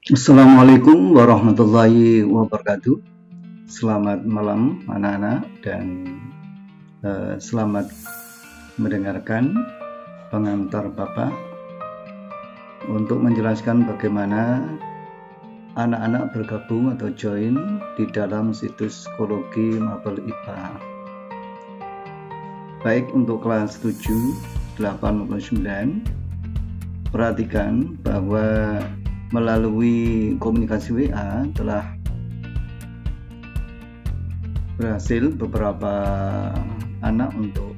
Assalamualaikum warahmatullahi wabarakatuh. Selamat malam anak-anak dan selamat mendengarkan pengantar Bapak untuk menjelaskan bagaimana anak-anak bergabung atau join di dalam situs psikologi mapel IPA. Baik untuk kelas 7, 8, maupun 9, perhatikan bahwa melalui komunikasi WA telah berhasil beberapa anak untuk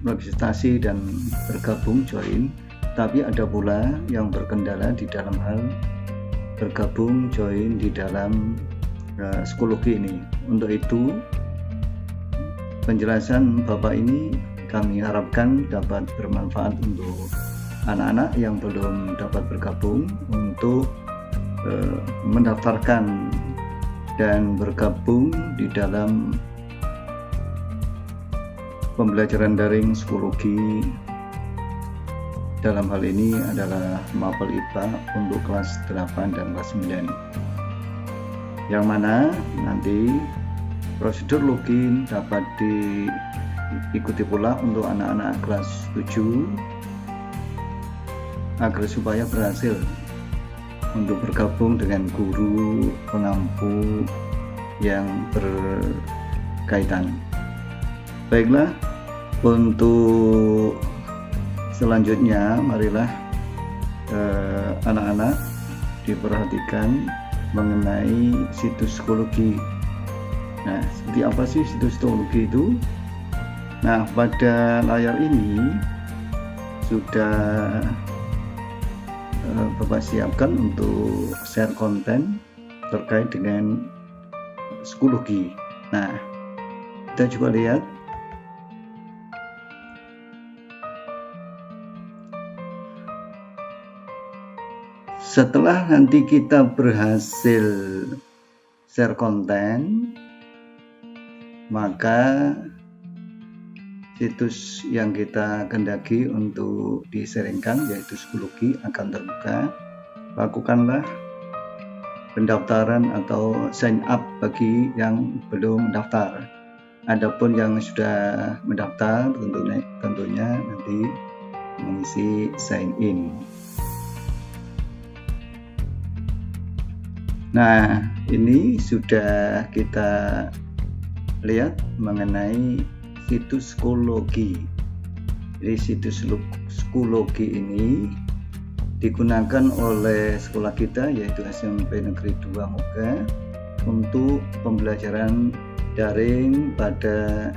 registrasi dan bergabung join, tapi ada pula yang berkendala di dalam hal bergabung join di dalam psikologi ini. Untuk itu penjelasan Bapak ini kami harapkan dapat bermanfaat untuk anak-anak yang belum dapat bergabung untuk mendaftarkan dan bergabung di dalam pembelajaran daring psikologi. Dalam hal ini adalah mapel IPA untuk kelas 8 dan kelas 9, yang mana nanti prosedur login dapat diikuti pula untuk anak-anak kelas 7 agar supaya berhasil untuk bergabung dengan guru pengampu yang berkaitan. Baiklah, untuk selanjutnya marilah anak-anak diperhatikan mengenai situs psikologi. Nah, seperti apa sih situs psikologi itu? Nah, pada layar ini sudah Bapak siapkan untuk share konten terkait dengan psikologi. Nah, kita coba lihat. Setelah nanti kita berhasil share konten, maka situs yang kita kehendaki untuk diseringkan yaitu psikologi akan terbuka. Lakukanlah pendaftaran atau sign up bagi yang belum mendaftar. Adapun yang sudah mendaftar tentunya nanti mengisi sign in. Nah, ini sudah kita lihat mengenai situs psikologi. Jadi situs psikologi ini digunakan oleh sekolah kita yaitu SMP Negeri 2 Moga untuk pembelajaran daring pada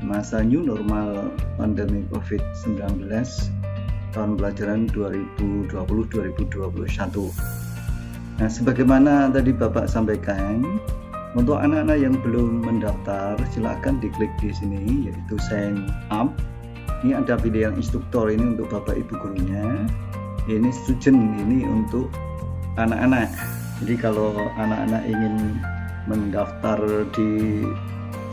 masa new normal pandemi COVID-19 tahun pelajaran 2020-2021. Nah, sebagaimana tadi Bapak sampaikan, untuk anak-anak yang belum mendaftar, silakan diklik di sini yaitu sign up. Ini ada pilihan instruktur ini untuk Bapak Ibu gurunya. Ini student ini untuk anak-anak. Jadi kalau anak-anak ingin mendaftar di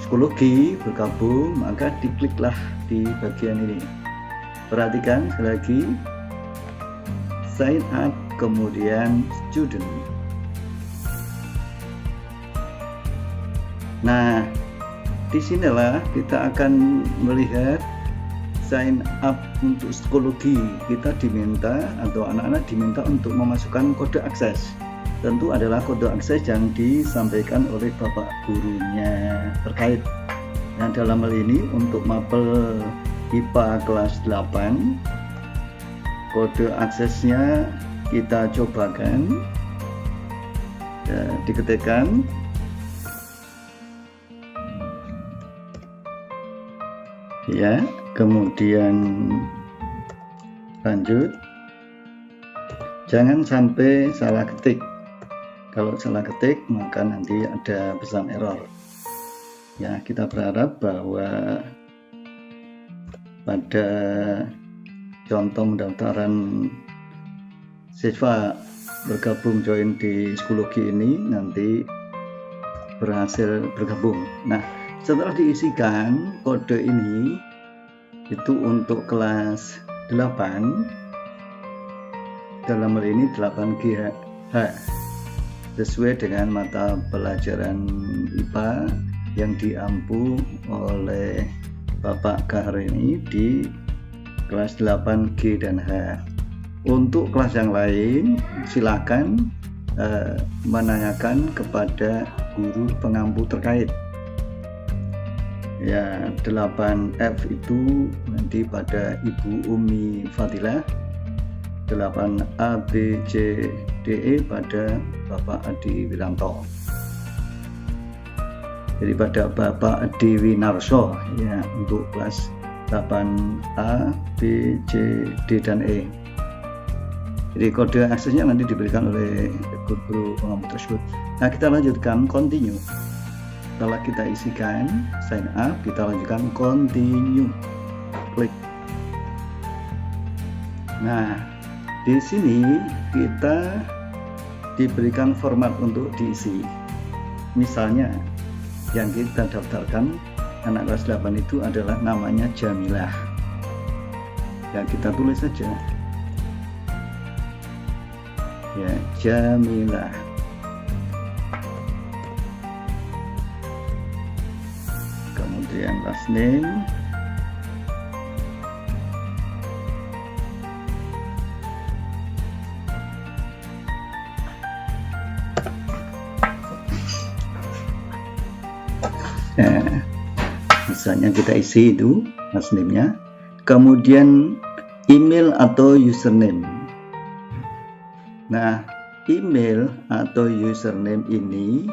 psikologi bergabung, maka dikliklah di bagian ini. Perhatikan sekali lagi, sign up kemudian student. Nah, disinilah kita akan melihat sign up untuk psikologi. Kita diminta atau anak-anak diminta untuk memasukkan kode akses. Tentu adalah kode akses yang disampaikan oleh Bapak gurunya terkait. Nah, dalam hal ini untuk mapel IPA kelas 8, kode aksesnya kita cobakan. Ya, diketikkan. Ya, kemudian lanjut. Jangan sampai salah ketik. Kalau salah ketik maka nanti ada pesan error. Ya, kita berharap bahwa pada contoh pendaftaran siswa bergabung join di psikologi ini nanti berhasil bergabung. Nah, setelah diisikan kode ini itu untuk kelas 8, dalam hal ini 8G H sesuai dengan mata pelajaran IPA yang diampu oleh Bapak Kahar ini di kelas 8G dan H. Untuk kelas yang lain silakan menanyakan kepada guru pengampu terkait. Ya, 8F itu nanti pada Ibu Umi Fadilah, 8A, B, C, D, E pada Bapak Adi Wiranto. Jadi pada Bapak Adi Winarso ya, untuk kelas 8A, B, C, D, dan E. Jadi kode aksesnya nanti diberikan oleh guru pengampu tersebut. Nah, kita lanjutkan continue. Setelah kita isikan sign up, kita lanjutkan continue. Klik. Nah, di sini kita diberikan format untuk diisi. Misalnya yang kita daftarkan anak kelas 8 itu adalah namanya Jamilah. Ya, kita tulis saja. Ya, Jamilah. Kemudian last name. Misalnya kita isi itu last name-nya, kemudian email atau username. Nah, email atau username ini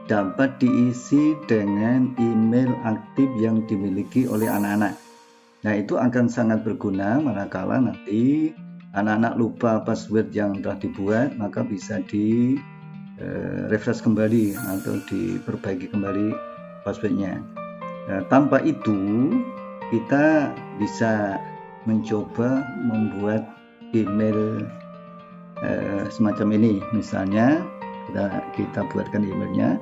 dapat diisi dengan email aktif yang dimiliki oleh anak-anak. Nah, itu akan sangat berguna manakala nanti anak-anak lupa password yang telah dibuat, maka bisa di refresh kembali atau diperbaiki kembali passwordnya. Nah, tanpa itu kita bisa mencoba membuat email semacam ini. Misalnya kita buatkan emailnya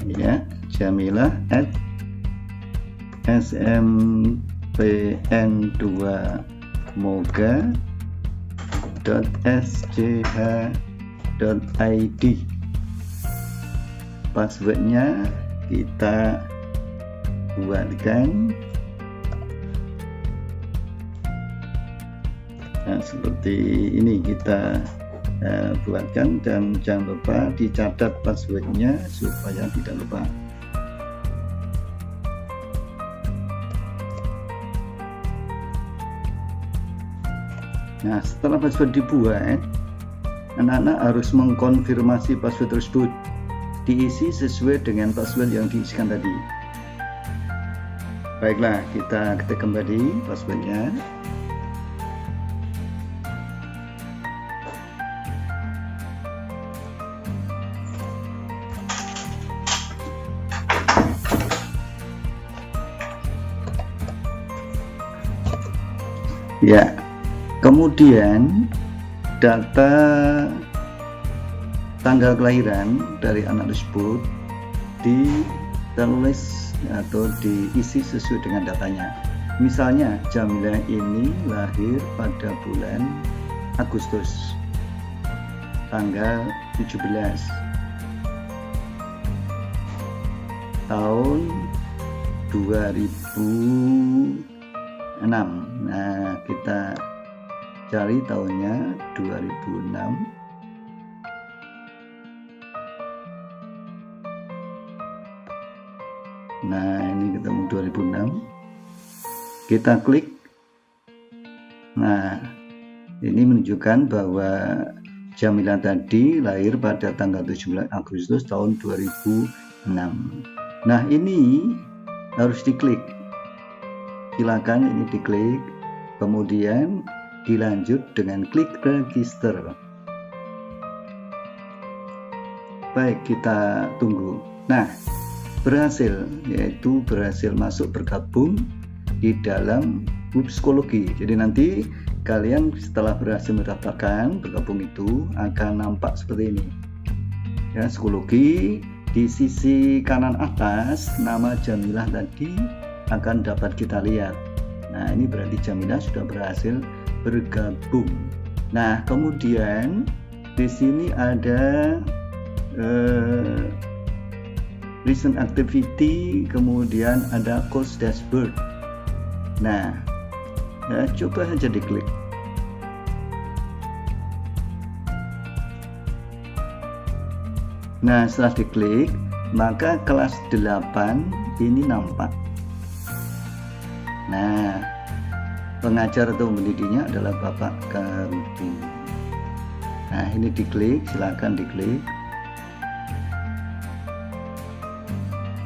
ya, jamilah@smpn2moga.sch.id. Passwordnya kita buatkan. Nah, seperti ini kita buatkan, dan jangan lupa dicatat passwordnya supaya tidak lupa. Nah, setelah password dibuat, anak-anak harus mengkonfirmasi password tersebut diisi sesuai dengan password yang diisikan tadi. Baiklah, kita ketik kembali passwordnya. Ya, kemudian data tanggal kelahiran dari anak tersebut ditulis atau diisi sesuai dengan datanya. Misalnya Jamilah ini lahir pada bulan Agustus tanggal 17 tahun 2006. Nah, kita cari tahunnya 2006. Nah, ini ketemu 2006. Kita klik. Nah, ini menunjukkan bahwa Jamilah tadi lahir pada tanggal 17 Agustus tahun 2006. Nah, ini harus diklik. Silakan ini diklik. Kemudian dilanjut dengan klik register. Baik, kita tunggu. Nah, berhasil, yaitu berhasil masuk bergabung di dalam grup psikologi. Jadi nanti kalian setelah berhasil mendaftarkan bergabung itu akan nampak seperti ini ya, psikologi. Di sisi kanan atas nama Jamilah tadi akan dapat kita lihat. Nah, ini berarti Jamilah sudah berhasil bergabung. Nah, kemudian di sini ada recent activity, kemudian ada course dashboard. Nah, coba aja diklik. Nah, setelah diklik, maka kelas 8 ini nampak. Nah, pengajar atau pendidiknya adalah Bapak Karudin. Nah, ini diklik, silakan diklik.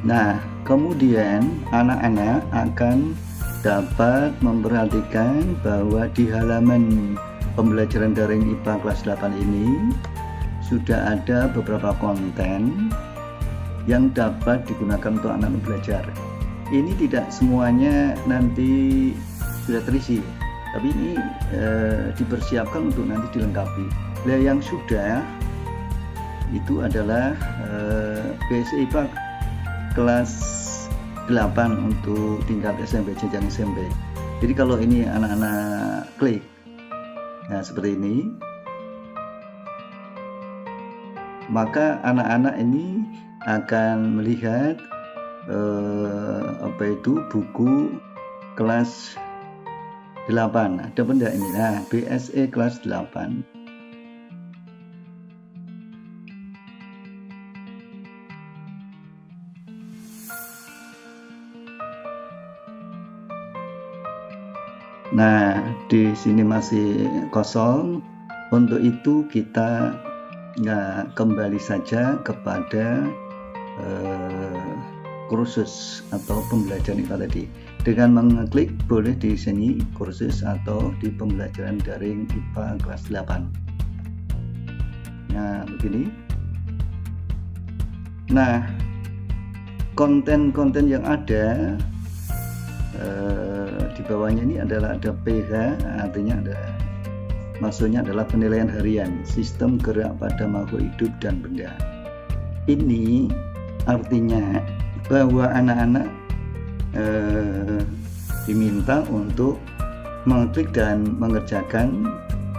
Nah, kemudian anak-anak akan dapat memperhatikan bahwa di halaman pembelajaran daring IPA kelas 8 ini sudah ada beberapa konten yang dapat digunakan untuk anak-anak belajar. Ini tidak semuanya nanti sudah terisi, tapi ini dipersiapkan untuk nanti dilengkapi. Nah, yang sudah itu adalah BSI IPA kelas 8 untuk tingkat SMP, jenjang SMP. Jadi kalau ini anak-anak klik, nah seperti ini, maka anak-anak ini akan melihat buku kelas 8. Ada benda ini. Nah, BSE kelas 8. Nah, di sini masih kosong. Untuk itu kita kembali saja kepada kursus atau pembelajaran IPA tadi. Dengan mengeklik boleh di sini kursus atau di pembelajaran daring IPA kelas 8. Nah, begini. Nah, konten-konten yang ada di bawahnya ini adalah ada PH, artinya maksudnya adalah penilaian harian sistem gerak pada makhluk hidup dan benda. Ini artinya bahwa anak-anak diminta untuk mengklik dan mengerjakan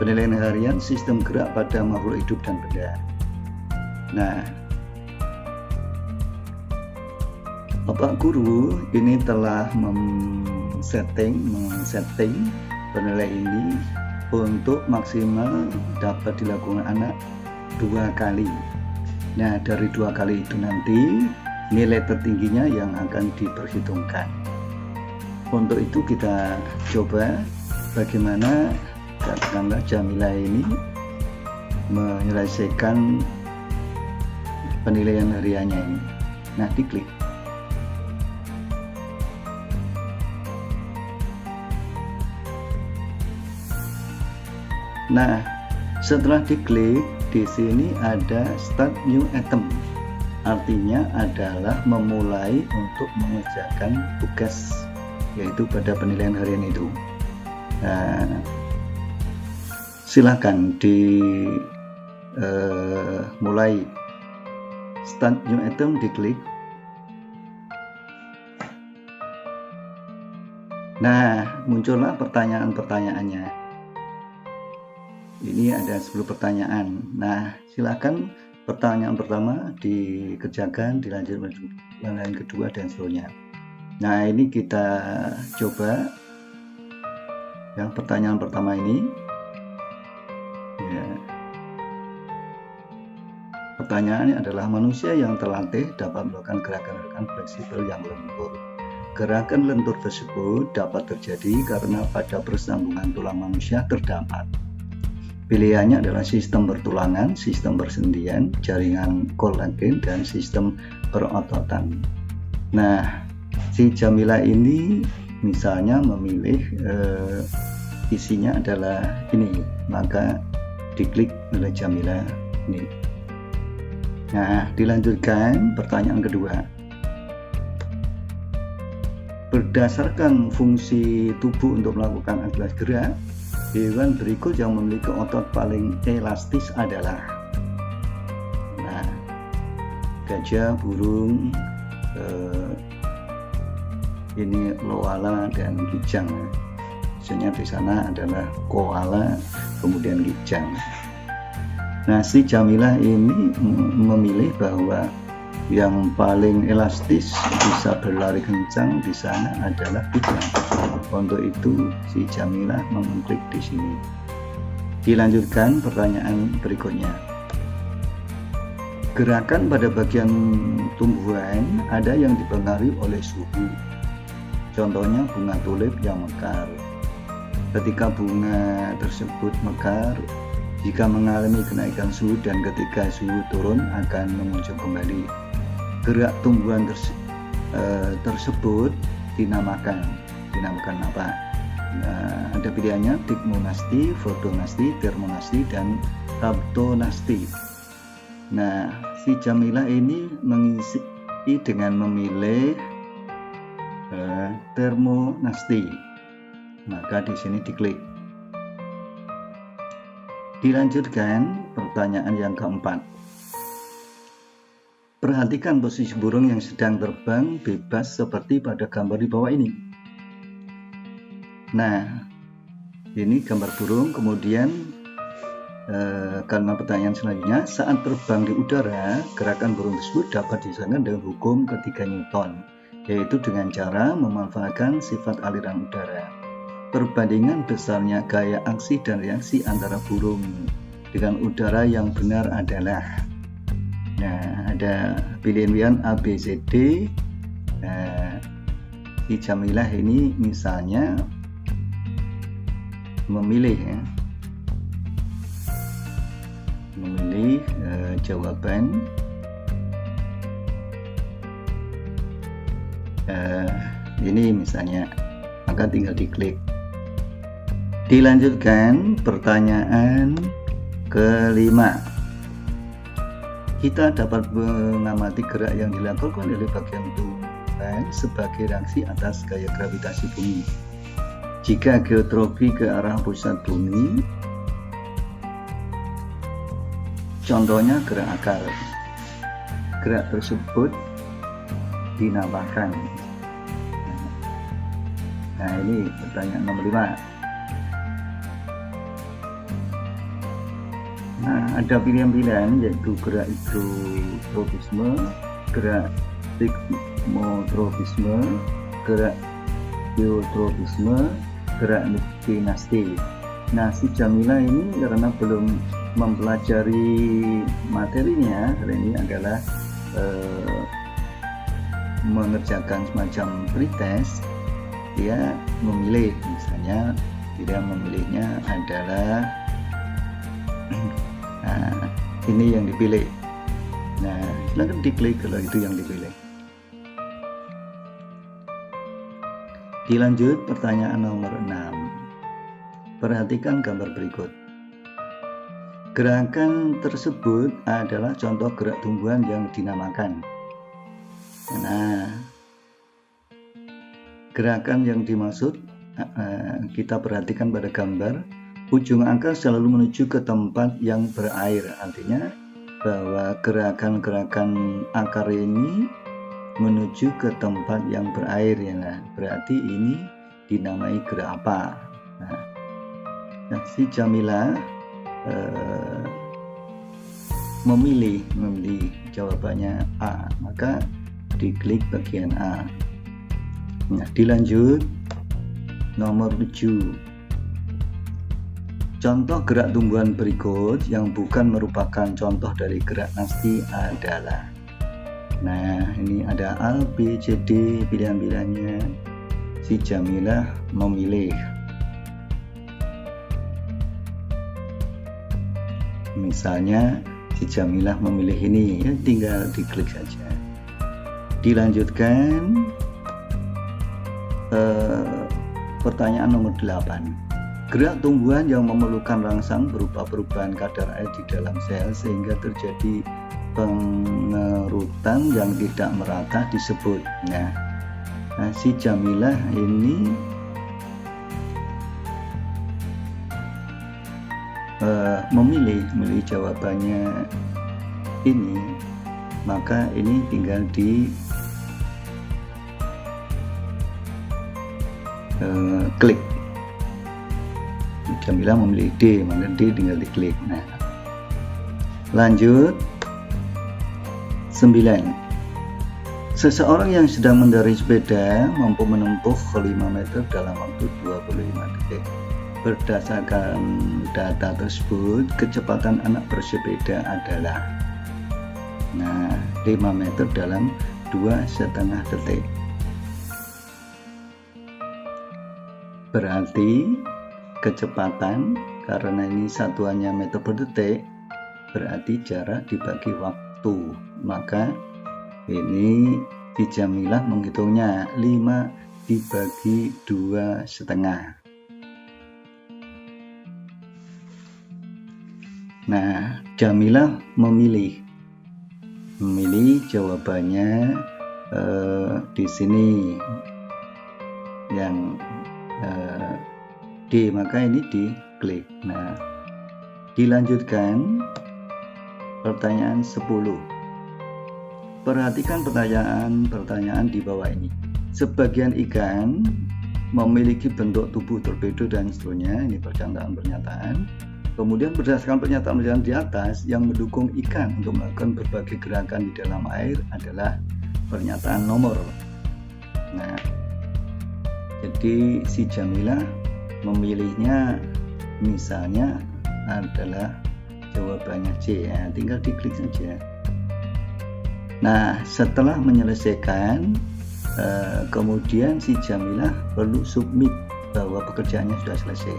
penilaian harian sistem gerak pada makhluk hidup dan benda. Nah, Bapak Guru ini telah men-setting penilaian ini untuk maksimal dapat dilakukan anak 2 kali. Nah, dari 2 kali itu nanti nilai tertingginya yang akan diperhitungkan. Untuk itu kita coba bagaimana katakanlah Jamila ini menyelesaikan penilaian hariannya ini. Nah, diklik. Nah, setelah diklik, di sini ada start new item. Artinya adalah memulai untuk mengerjakan tugas, yaitu pada penilaian harian itu. Nah, silakan mulai start new item, diklik. Nah, muncullah pertanyaan-pertanyaannya. Ini ada 10 pertanyaan. Nah, silakan pertanyaan pertama dikerjakan, dilanjut pertanyaan kedua dan seterusnya. Nah, ini kita coba yang pertanyaan pertama ini. Ya. Pertanyaannya adalah manusia yang terlatih dapat melakukan gerakan-gerakan fleksibel yang lentur. Gerakan lentur tersebut dapat terjadi karena pada persambungan tulang manusia terdapat. Pilihannya adalah sistem bertulangan, sistem persendian, jaringan kolagen, dan sistem perototan. Nah, si Jamila ini misalnya memilih isinya adalah ini, maka diklik oleh Jamila ini. Nah, dilanjutkan pertanyaan kedua. Berdasarkan fungsi tubuh untuk melakukan aktivitas gerak, hewan berikut yang memiliki otot paling elastis adalah, nah, gajah, burung, ini loala dan kijang. Maksudnya di sana adalah koala, kemudian kijang. Nah, si Jamilah ini memilih bahwa yang paling elastis bisa berlari kencang di sana adalah kijang. Untuk itu si Jamilah mengklik di sini. Dilanjutkan pertanyaan berikutnya. Gerakan pada bagian tumbuhan ada yang dipengaruhi oleh suhu. Contohnya bunga tulip yang mekar. Ketika bunga tersebut mekar, jika mengalami kenaikan suhu dan ketika suhu turun akan memuncul kembali. Gerak tumbuhan tersebut dinamakan apa? Nah, ada pilihannya tigmonasti, fotonasti, termonasti, dan raptonasti. Nah, si Jamilah ini mengisi dengan memilih termonasti. Maka di sini diklik. Dilanjutkan pertanyaan yang keempat. Perhatikan posisi burung yang sedang terbang bebas seperti pada gambar di bawah ini. Nah, ini gambar burung, kemudian kalimat pertanyaan selanjutnya, saat terbang di udara, gerakan burung tersebut dapat disamakan dengan hukum ketiga Newton, yaitu dengan cara memanfaatkan sifat aliran udara. Perbandingan besarnya gaya aksi dan reaksi antara burung dengan udara yang benar adalah, nah, ada pilihan A, B, C, D. Si Jamilah ini misalnya memilih jawaban ini misalnya, maka tinggal diklik. Dilanjutkan pertanyaan kelima. Kita dapat mengamati gerak yang dilakukan oleh bagian tumbuhan sebagai reaksi atas gaya gravitasi bumi. Jika geotrofi ke arah pusat bumi, contohnya gerak akar. Gerak tersebut dinamakan. Nah, ini pertanyaan nomor 5. Nah, ada pilihan-pilihan yaitu gerak hidrotropisme, gerak sigmotropisme, gerak geotropisme, gerak dinasti. Nah, si Jamilah ini karena belum mempelajari materinya, hal ini adalah mengerjakan semacam pretest. Dia memilih, misalnya dia memilihnya adalah nah, ini yang dipilih. Nah, silakan diklik kalau itu yang dipilih. Dilanjut pertanyaan nomor 6. Perhatikan gambar berikut. Gerakan tersebut adalah contoh gerak tumbuhan yang dinamakan. Nah, gerakan yang dimaksud kita perhatikan pada gambar. Ujung akar selalu menuju ke tempat yang berair, artinya bahwa gerakan-gerakan akar ini menuju ke tempat yang berair ya. Nah, berarti ini dinamai gerak apa? Nah, si Jamilah memilih jawabannya A, maka diklik bagian A. Nah, dilanjut nomor 7. Contoh gerak tumbuhan berikut yang bukan merupakan contoh dari gerak nasti adalah. Nah, ini ada A, B, C, D pilihan-pilihannya. Si Jamilah memilih. Misalnya si Jamilah memilih ini, ya tinggal diklik saja. Dilanjutkan pertanyaan nomor 8. Gerak tumbuhan yang memerlukan rangsang berupa perubahan kadar air di dalam sel sehingga terjadi pengerutan yang tidak merata disebut. Nah, si Jamilah ini memilih jawabannya ini, maka ini tinggal di klik. Jamilah memilih D, maka D tinggal diklik. Nah, lanjut 9. Seseorang yang sedang mengendarai sepeda mampu menempuh 5 meter dalam waktu 25 detik. Berdasarkan data tersebut, kecepatan anak bersepeda adalah 5 meter dalam 2,5 detik. Berarti kecepatan, karena ini satuannya meter per detik, berarti jarak dibagi waktu. Maka ini di Jamilah menghitungnya 5 dibagi 2,5. Nah, Jamilah memilih jawabannya di sini yang D, maka ini diklik. Nah, dilanjutkan pertanyaan 10. Perhatikan pertanyaan di bawah ini. Sebagian ikan memiliki bentuk tubuh torpedo dan seterusnya. Ini pernyataan. Kemudian berdasarkan pernyataan di atas, yang mendukung ikan untuk melakukan berbagai gerakan di dalam air adalah pernyataan nomor. Nah, jadi si Jamilah memilihnya misalnya adalah jawabannya C, ya, tinggal diklik saja. Nah, setelah menyelesaikan, kemudian si Jamilah perlu submit bahwa pekerjaannya sudah selesai.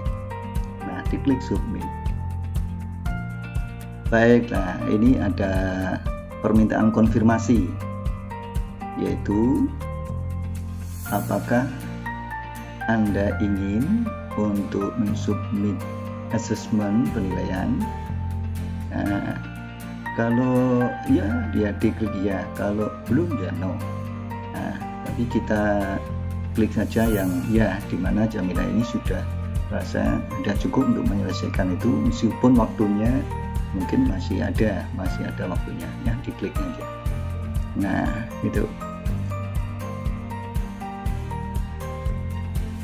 Nah, diklik submit. Baiklah, ini ada permintaan konfirmasi, yaitu apakah Anda ingin untuk mensubmit assessment penilaian. Nah, kalau ya dia diklik ya, kalau belum ya no. Nah, tapi kita klik saja yang ya, dimana Jamilah ini sudah cukup untuk menyelesaikan itu, meskipun waktunya mungkin masih ada waktunya, ya diklik aja. Nah, itu.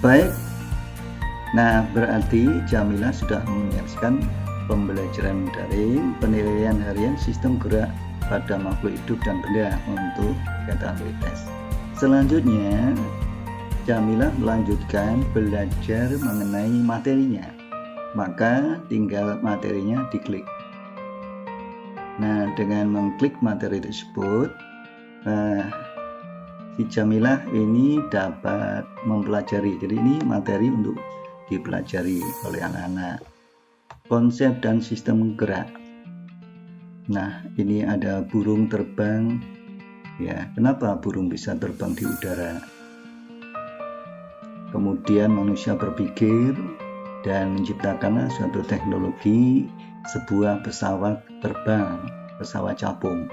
Baik. Nah, berarti Jamilah sudah menyelesaikan pembelajaran daring, penilaian harian sistem gerak pada makhluk hidup dan benda untuk kegiatan tes. Selanjutnya, Jamilah melanjutkan belajar mengenai materinya. Maka tinggal materinya diklik. Nah, dengan mengklik materi tersebut, si Jamilah ini dapat mempelajari. Jadi ini materi untuk dipelajari oleh anak-anak. Konsep dan sistem gerak. Nah, ini ada burung terbang. Ya, kenapa burung bisa terbang di udara? Kemudian manusia berpikir dan menciptakan suatu teknologi, sebuah pesawat terbang, pesawat capung.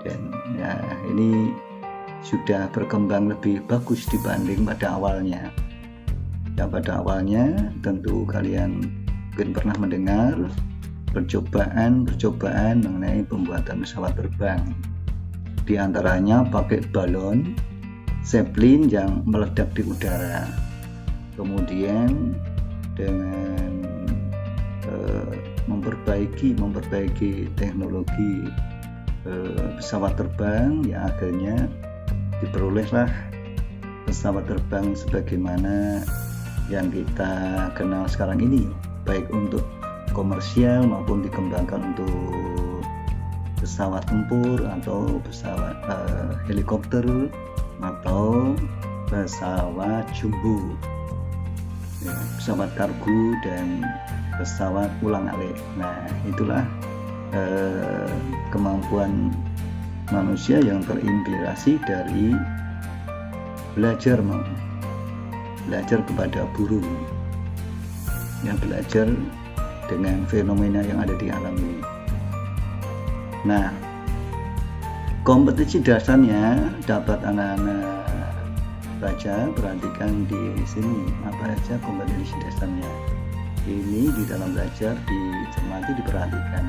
Dan ya, ini sudah berkembang lebih bagus dibanding pada awalnya. Ya, pada awalnya tentu kalian mungkin pernah mendengar percobaan mengenai pembuatan pesawat terbang. Di antaranya pakai balon Zeppelin yang meledak di udara. Kemudian dengan memperbaiki teknologi pesawat terbang, ya akhirnya diperolehlah pesawat terbang sebagaimana yang kita kenal sekarang ini, baik untuk komersial maupun dikembangkan untuk pesawat tempur atau pesawat helikopter atau pesawat jumbo, ya, pesawat kargo dan pesawat ulang-alik. Nah, itulah kemampuan manusia yang terinspirasi dari belajar kepada burung, yang belajar dengan fenomena yang ada di alam ini. Nah, kompetisi dasarnya dapat anak-anak baca, perhatikan di sini apa saja kompetisi dasarnya. Ini di dalam belajar dicermati, diperhatikan.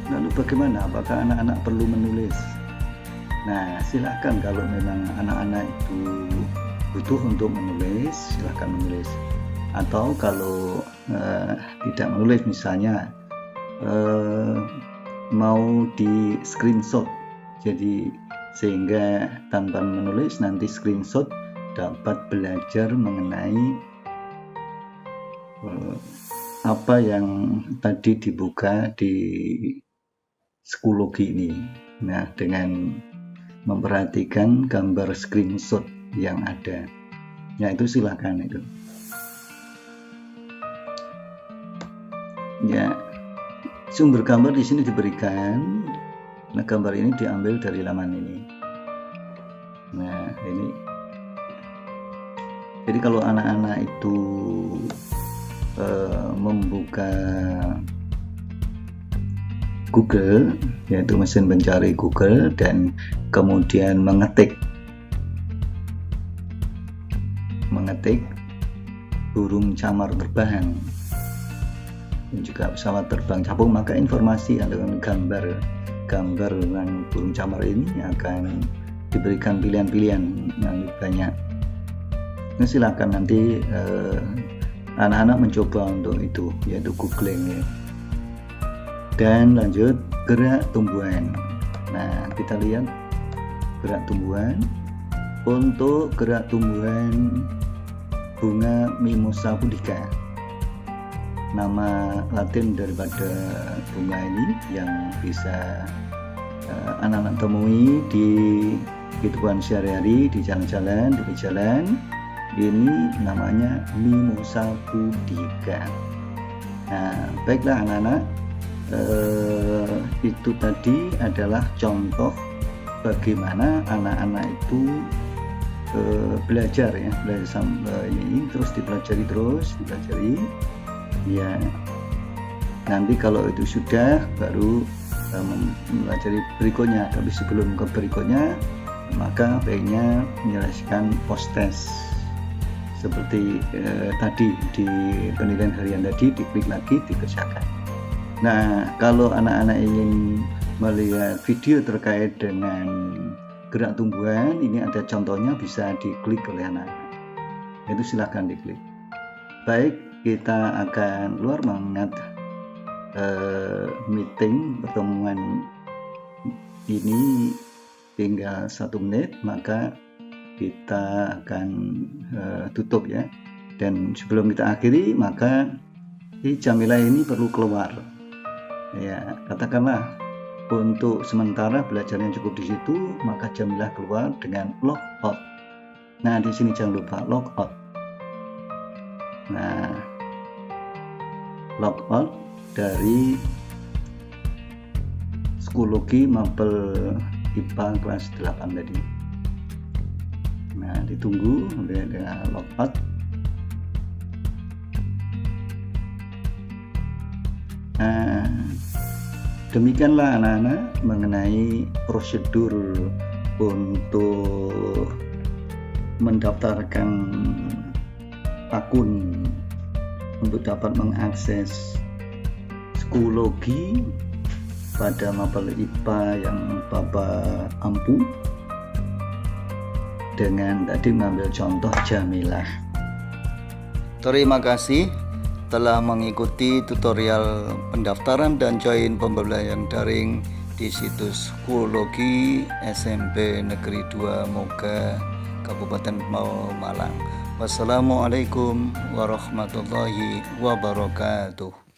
Lalu bagaimana? Apakah anak-anak perlu menulis? Nah, silahkan kalau memang anak-anak itu butuh untuk menulis, silahkan menulis. Atau kalau tidak menulis, misalnya mau di screenshot, jadi sehingga tanpa menulis nanti screenshot dapat belajar mengenai apa yang tadi dibuka di Schoology ini. Nah, dengan memperhatikan gambar screenshot yang ada, ya itu silakan itu. Ya, sumber gambar di sini diberikan. Nah, gambar ini diambil dari laman ini. Nah, ini. Jadi kalau anak-anak itu membuka Google, yaitu mesin pencari Google, dan kemudian mengetik burung camar terbang dan juga pesawat terbang capung, maka informasi dengan gambar yang burung camar ini akan diberikan pilihan-pilihan yang banyak. Nah, silakan nanti anak-anak mencoba untuk itu, yaitu googling ya. Dan lanjut gerak tumbuhan. Nah, kita lihat gerak tumbuhan. Untuk gerak tumbuhan bunga Mimosa pudica, nama Latin daripada bunga ini yang bisa anak-anak temui di kehidupan sehari-hari, di jalan-jalan, di jalan. Ini namanya Mimosa pudica. Nah, baiklah anak-anak, itu tadi adalah contoh bagaimana anak-anak itu belajar sampai ini terus dipelajari ya. Nanti kalau itu sudah baru mempelajari berikutnya, tapi sebelum ke berikutnya maka baiknya menyelesaikan post test seperti tadi di penilaian harian tadi, diklik lagi, dikerjakan. Nah, kalau anak-anak ingin melihat video terkait dengan gerak tumbuhan, ini ada contohnya, bisa diklik oleh anak-anak. Itu silakan diklik. Baik, kita akan keluar mengingat meeting pertemuan ini tinggal 1 menit, maka kita akan tutup ya. Dan sebelum kita akhiri, maka Jamilah ini perlu keluar ya. Katakanlah untuk sementara belajarnya cukup di situ, maka Jamilah keluar dengan log out. Nah, di sini jangan lupa log out. Nah, log out dari Schoology Mapel IPA kelas 8 tadi. Nah, ditunggu dengan log out. Nah, demikianlah anak-anak mengenai prosedur untuk mendaftarkan akun untuk dapat mengakses Schoology pada mapel IPA yang Bapak ampu, dengan tadi mengambil contoh Jamilah. Terima kasih telah mengikuti tutorial pendaftaran dan join pembelajaran daring di situs Schoology SMP Negeri 2 Moga, Kabupaten Malang. Wassalamualaikum warahmatullahi wabarakatuh.